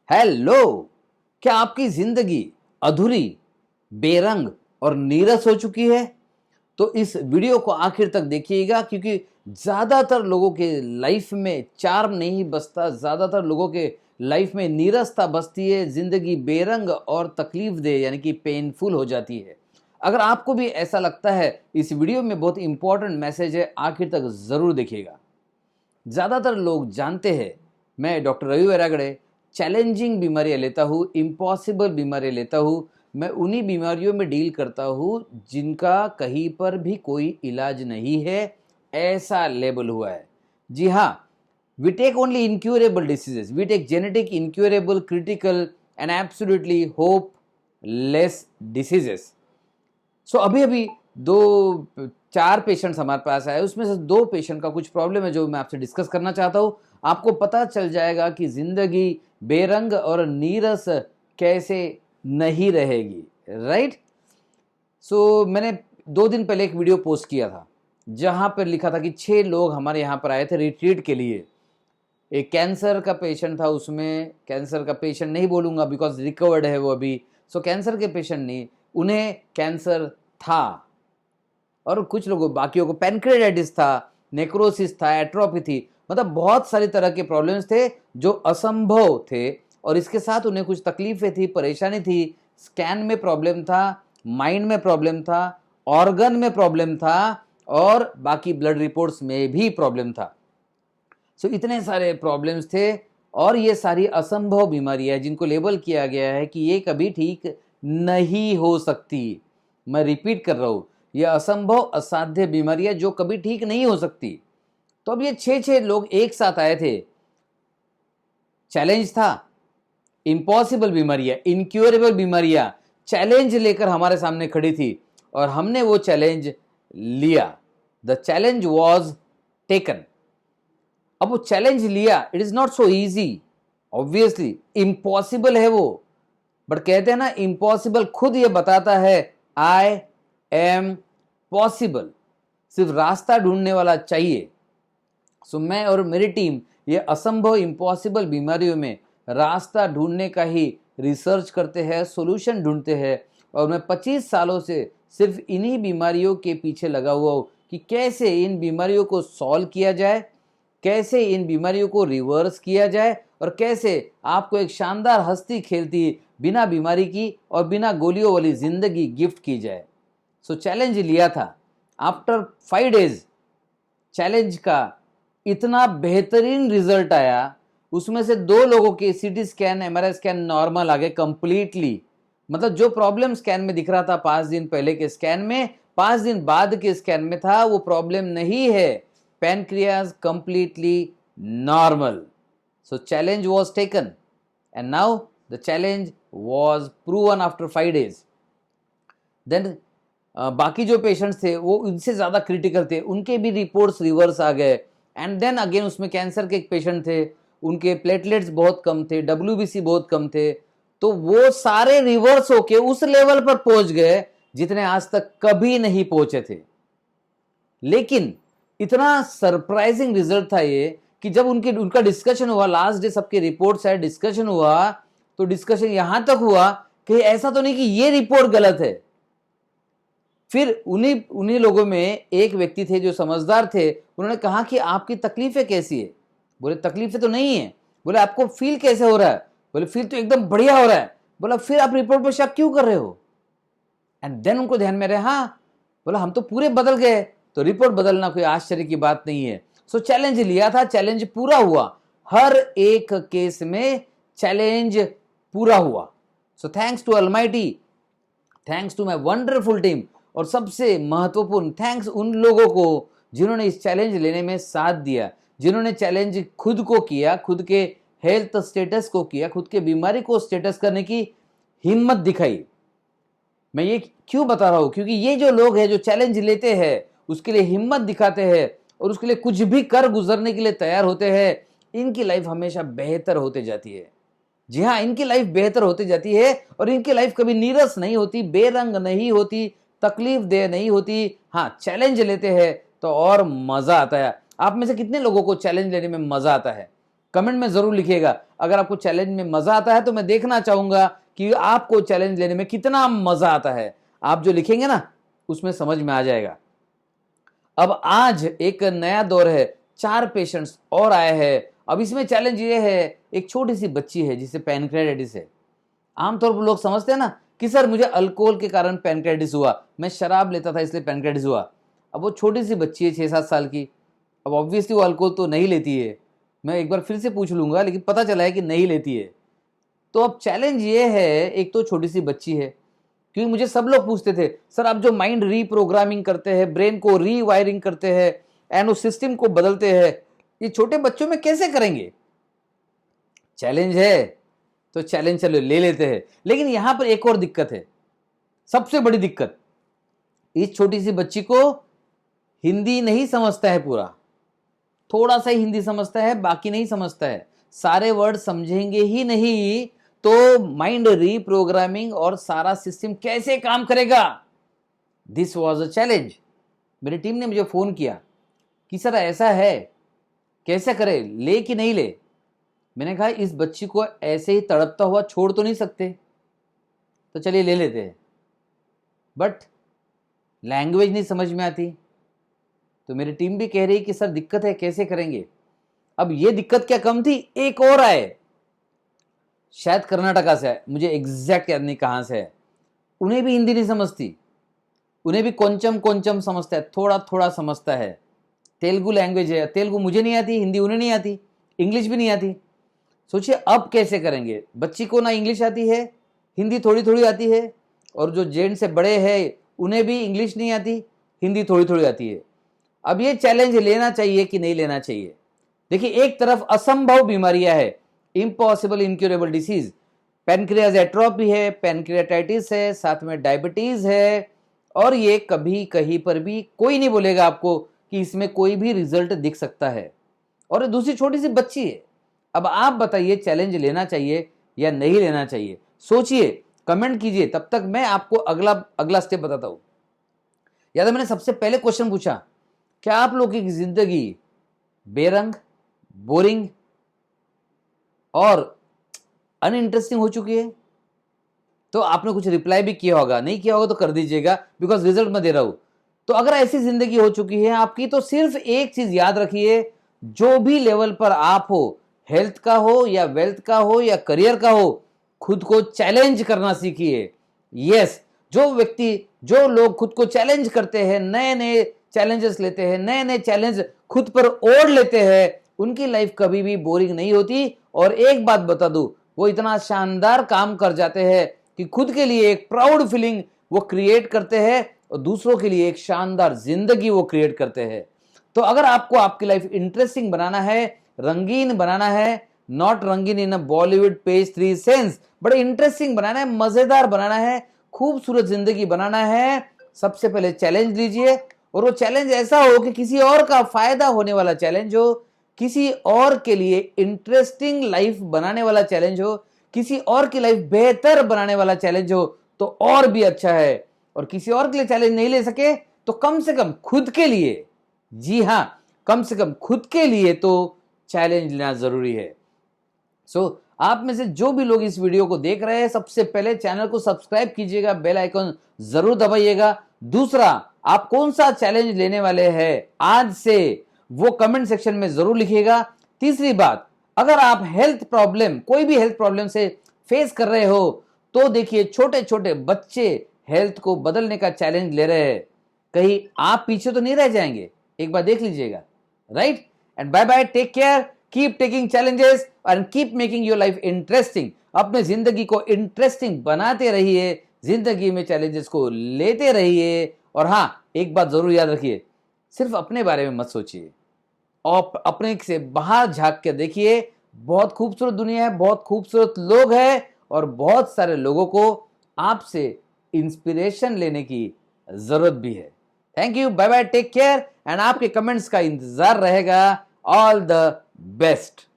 Hello. क्या आपकी जिंदगी अधूरी, बेरंग और नीरस हो चुकी है? तो इस वीडियो को आखिर तक देखिएगा, क्योंकि ज्यादातर लोगों के लाइफ में चार्म नहीं बसता, ज्यादातर लोगों के लाइफ में नीरसता बसती है, जिंदगी बेरंग और तकलीफ दे यानी कि पेनफुल हो जाती है। अगर आपको भी ऐसा लगता है, इस वीडियो में बहुत इंपॉर्टेंट मैसेज है, आखिर तक जरूर देखिएगा। ज़्यादातर लोग जानते हैं मैं डॉक्टर रवि वैरागड़े चैलेंजिंग बीमारियां लेता हूँ, इम्पॉसिबल बीमारियां लेता हूँ। मैं उन्हीं बीमारियों में डील करता हूँ जिनका कहीं पर भी कोई इलाज नहीं है, ऐसा लेबल हुआ है। जी हाँ, we take only incurable diseases, we take genetic incurable, critical and absolutely hopeless diseases. So अभी अभी 4 पेशेंट्स हमारे पास आए, उसमें से 2 पेशेंट का कुछ प्रॉब्लम है जो मैं आपसे डिस्कस करना चाहता हूँ। आपको पता चल जाएगा कि जिंदगी बेरंग और नीरस कैसे नहीं रहेगी, राइट? सो मैंने 2 दिन पहले एक वीडियो पोस्ट किया था जहाँ पर लिखा था कि 6 लोग हमारे यहाँ पर आए थे रिट्रीट के लिए। एक कैंसर का पेशेंट था, उसमें कैंसर का पेशेंट नहीं बोलूँगा बिकॉज रिकवर्ड है वो अभी। सो कैंसर के पेशेंट नहीं, उन्हें कैंसर था। और कुछ लोगों बाकियों को पैनक्रेटाइटिस था, नेक्रोसिस था, एट्रोफी थी, मतलब बहुत सारी तरह के प्रॉब्लम्स थे जो असंभव थे। और इसके साथ उन्हें कुछ तकलीफें थी, परेशानी थी, स्कैन में प्रॉब्लम था, माइंड में प्रॉब्लम था, ऑर्गन में प्रॉब्लम था और बाकी ब्लड रिपोर्ट्स में भी प्रॉब्लम था। सो इतने सारे प्रॉब्लम्स थे और ये सारी असंभव बीमारियां हैं जिनको लेबल किया गया है कि ये कभी ठीक नहीं हो सकती। मैं रिपीट कर रहा हूं, ये असंभव, असाध्य बीमारियां जो कभी ठीक नहीं हो सकती। तो अब ये 6 लोग एक साथ आए थे। चैलेंज था, इम्पॉसिबल बीमारियां, इनक्योरेबल बीमारियां चैलेंज लेकर हमारे सामने खड़ी थी और हमने वो चैलेंज लिया। The challenge was taken. अब वो चैलेंज लिया, it is not so easy, obviously impossible है वो, बट कहते हैं ना, इम्पॉसिबल खुद ये बताता है आई एम पॉसिबल। सिर्फ रास्ता ढूंढने वाला चाहिए। सो मैं और मेरी टीम ये असंभव, इम्पॉसिबल बीमारियों में रास्ता ढूंढने का ही रिसर्च करते हैं, सॉल्यूशन ढूंढते हैं। और मैं 25 सालों से सिर्फ इन्हीं बीमारियों के पीछे लगा हुआ हूं कि कैसे इन बीमारियों को सॉल्व किया जाए, कैसे इन बीमारियों को रिवर्स किया जाए और कैसे आपको एक शानदार हंसती खेलती बिना बीमारी की और बिना गोलियों वाली जिंदगी गिफ्ट की जाए। सो चैलेंज लिया था। आफ्टर 5 डेज चैलेंज का इतना बेहतरीन रिजल्ट आया, उसमें से 2 लोगों के CT scan, MRI scan normal आ गए कंप्लीटली। मतलब जो प्रॉब्लम स्कैन में दिख रहा था 5 दिन पहले के स्कैन में, 5 दिन बाद के स्कैन में था, वो प्रॉब्लम नहीं है। Pancreas completely normal. So challenge was taken and now the challenge was proven after 5 days। Then बाकी जो पेशेंट्स थे वो इनसे ज़्यादा क्रिटिकल थे, उनके भी रिपोर्ट्स रिवर्स आ गए। एंड देन अगेन उसमें कैंसर के एक पेशेंट थे, उनके प्लेटलेट्स बहुत कम थे, WBC बहुत कम थे। तो वो सारे रिवर्स होके उस लेवल पर पहुंच गए जितने आज तक कभी नहीं पहुंचे थे। लेकिन इतना सरप्राइजिंग रिजल्ट था ये कि जब उनका डिस्कशन हुआ, लास्ट डे सबके रिपोर्ट्स है, डिस्कशन हुआ, तो डिस्कशन यहां तक हुआ कि ऐसा तो नहीं कि ये रिपोर्ट गलत है। फिर उन्हीं लोगों में एक व्यक्ति थे जो समझदार थे, उन्होंने कहा कि आपकी तकलीफें कैसी है? बोले तकलीफें तो नहीं है। बोले आपको फील कैसे हो रहा है? बोले फील तो एकदम बढ़िया हो रहा है। बोला फिर आप रिपोर्ट पर शक क्यों कर रहे हो? एंड देन उनको ध्यान में रहे, हाँ, बोला हम तो पूरे बदल गए। तो रिपोर्ट बदलना कोई आश्चर्य की बात नहीं है। सो चैलेंज लिया था, चैलेंज पूरा हुआ। हर एक केस में चैलेंज पूरा हुआ। So thanks to almighty, thanks to my wonderful team, और सबसे महत्वपूर्ण थैंक्स उन लोगों को जिन्होंने इस चैलेंज लेने में साथ दिया, जिन्होंने चैलेंज खुद को किया, खुद के हेल्थ स्टेटस को किया, खुद के बीमारी को स्टेटस करने की हिम्मत दिखाई। मैं ये क्यों बता रहा हूं? क्योंकि ये जो लोग हैं जो चैलेंज लेते हैं, उसके लिए हिम्मत दिखाते हैं और उसके लिए कुछ भी कर गुजरने के लिए तैयार होते हैं, इनकी लाइफ हमेशा बेहतर होते जाती है। जी हाँ, इनकी लाइफ बेहतर होती जाती है और इनकी लाइफ कभी नीरस नहीं होती, बेरंग नहीं होती, तकलीफ देह नहीं होती। हाँ, चैलेंज लेते हैं तो और मजा आता है। आप में से कितने लोगों को चैलेंज लेने में मजा आता है? कमेंट में जरूर लिखिएगा। अगर आपको चैलेंज में मजा आता है तो मैं देखना चाहूंगा कि आपको चैलेंज लेने में कितना मजा आता है। आप जो लिखेंगे ना उसमें समझ में आ जाएगा। अब आज एक नया दौर है, 4 पेशेंट्स और आए हैं। अब इसमें चैलेंज ये है, एक छोटी सी बच्ची है जिसे पैनक्रेटाइटिस है। आमतौर पर लोग समझते हैं ना कि सर मुझे अल्कोहल के कारण पैनक्रेटाइटिस हुआ, मैं शराब लेता था इसलिए पैनक्रेटाइटिस हुआ। अब वो छोटी सी बच्ची है 6-7 साल की, अब ऑब्वियसली वो अल्कोहल तो नहीं लेती है, मैं एक बार फिर से पूछ लूंगा, लेकिन पता चला है कि नहीं लेती है। तो अब चैलेंज ये है, एक तो छोटी सी बच्ची है, क्योंकि मुझे सब लोग पूछते थे सर आप जो माइंड रीप्रोग्रामिंग करते हैं, ब्रेन को रीवायरिंग करते हैं एंड उस सिस्टम को बदलते हैं, ये छोटे बच्चों में कैसे करेंगे? चैलेंज है तो चैलेंज चलो ले लेते हैं। लेकिन यहां पर एक और दिक्कत है, सबसे बड़ी दिक्कत, इस छोटी सी बच्ची को हिंदी नहीं समझता है पूरा, थोड़ा सा ही हिंदी समझता है, बाकी नहीं समझता है, सारे वर्ड समझेंगे ही नहीं, तो माइंड रीप्रोग्रामिंग और सारा सिस्टम कैसे काम करेगा? This was a challenge. मेरी टीम ने मुझे फोन किया कि सर ऐसा है, कैसे करे, ले कि नहीं ले? मैंने कहा इस बच्ची को ऐसे ही तड़पता हुआ छोड़ तो नहीं सकते, तो चलिए ले लेते हैं, बट लैंग्वेज नहीं समझ में आती। तो मेरी टीम भी कह रही कि सर दिक्कत है, कैसे करेंगे? अब ये दिक्कत क्या कम थी, एक और आए, शायद कर्नाटका से है, मुझे एग्जैक्ट याद नहीं कहां से है। उन्हें भी हिंदी नहीं समझती, उन्हें भी कोंचम कोंचम समझता है, थोड़ा थोड़ा समझता है। तेलुगु लैंग्वेज है, तेलुगु मुझे नहीं आती, हिंदी उन्हें नहीं आती, इंग्लिश भी नहीं आती। सोचिए अब कैसे करेंगे? बच्ची को ना इंग्लिश आती है, हिंदी थोड़ी थोड़ी आती है, और जो जेंट से बड़े हैं उन्हें भी इंग्लिश नहीं आती, हिंदी थोड़ी थोड़ी आती है। अब ये चैलेंज लेना चाहिए कि नहीं लेना चाहिए? देखिए, एक तरफ असंभव बीमारियां है, impossible incurable disease, pancreas atrophy है, पैनक्रियाटाइटिस है, साथ में डायबिटीज है, और ये कभी कहीं पर भी कोई नहीं बोलेगा आपको कि इसमें कोई भी रिजल्ट दिख सकता है, और दूसरी छोटी सी बच्ची है। अब आप बताइए चैलेंज लेना चाहिए या नहीं लेना चाहिए? सोचिए, कमेंट कीजिए, तब तक मैं आपको अगला स्टेप बताता हूं। याद है मैंने सबसे पहले क्वेश्चन पूछा, क्या आप लोगों की जिंदगी बेरंग, बोरिंग और अनइंटरेस्टिंग हो चुकी है? तो आपने कुछ रिप्लाई भी किया होगा, नहीं किया होगा तो कर दीजिएगा, बिकॉज रिजल्ट मैं दे रहा हूं। तो अगर ऐसी जिंदगी हो चुकी है आपकी, तो सिर्फ एक चीज याद रखिए, जो भी लेवल पर आप हो, हेल्थ का हो या वेल्थ का हो या करियर का हो, खुद को चैलेंज करना सीखिए। यस, जो लोग खुद को चैलेंज करते हैं, नए नए चैलेंजेस लेते हैं, नए नए चैलेंज खुद पर ओढ़ लेते हैं, उनकी लाइफ कभी भी बोरिंग नहीं होती। और एक बात बता दूं, वो इतना शानदार काम कर जाते हैं कि खुद के लिए एक प्राउड फीलिंग वो क्रिएट करते हैं और दूसरों के लिए एक शानदार जिंदगी वो क्रिएट करते हैं। तो अगर आपको आपकी लाइफ इंटरेस्टिंग बनाना है, रंगीन बनाना है, नॉट रंगीन इन अ बॉलीवुड पेज 3 सेंस, बड़े इंटरेस्टिंग बनाना है, मजेदार बनाना है, खूबसूरत जिंदगी बनाना है, सबसे पहले चैलेंज लीजिए। और वो चैलेंज ऐसा हो कि किसी और का फायदा होने वाला चैलेंज हो, किसी और के लिए इंटरेस्टिंग लाइफ बनाने वाला चैलेंज हो, किसी और की लाइफ बेहतर बनाने वाला चैलेंज हो तो और भी अच्छा है। और किसी और के लिए चैलेंज नहीं ले सके तो कम से कम खुद के लिए, जी हां, कम से कम खुद के लिए तो चैलेंज लेना जरूरी है। सो आप में से जो भी लोग इस वीडियो को देख रहे हैं, सबसे पहले चैनल को सब्सक्राइब कीजिएगा, बेल आइकन जरूर दबाइएगा। दूसरा, आप कौन सा चैलेंज लेने वाले हैं आज से, वो कमेंट सेक्शन में जरूर लिखिएगा। तीसरी बात, अगर आप कोई भी हेल्थ प्रॉब्लम से फेस कर रहे हो, तो देखिए छोटे छोटे बच्चे हेल्थ को बदलने का चैलेंज ले रहे हैं, कहीं आप पीछे तो नहीं रह जाएंगे, एक बार देख लीजिएगा। Right, and bye bye, take care, keep taking challenges and keep making your life interesting. अपने जिंदगी को इंटरेस्टिंग बनाते रहिए, जिंदगी में चैलेंजेस को लेते रहिए। और हां, एक बात जरूर याद रखिए, सिर्फ अपने बारे में मत सोचिए, और अपने से बाहर झांक के देखिए। बहुत खूबसूरत दुनिया है, बहुत खूबसूरत लोग हैं, और बहुत सारे लोगों को आपसे इंस्पिरेशन लेने की जरूरत भी है। Thank you, bye bye, take care, and आपके कमेंट्स का इंतजार रहेगा। All the best.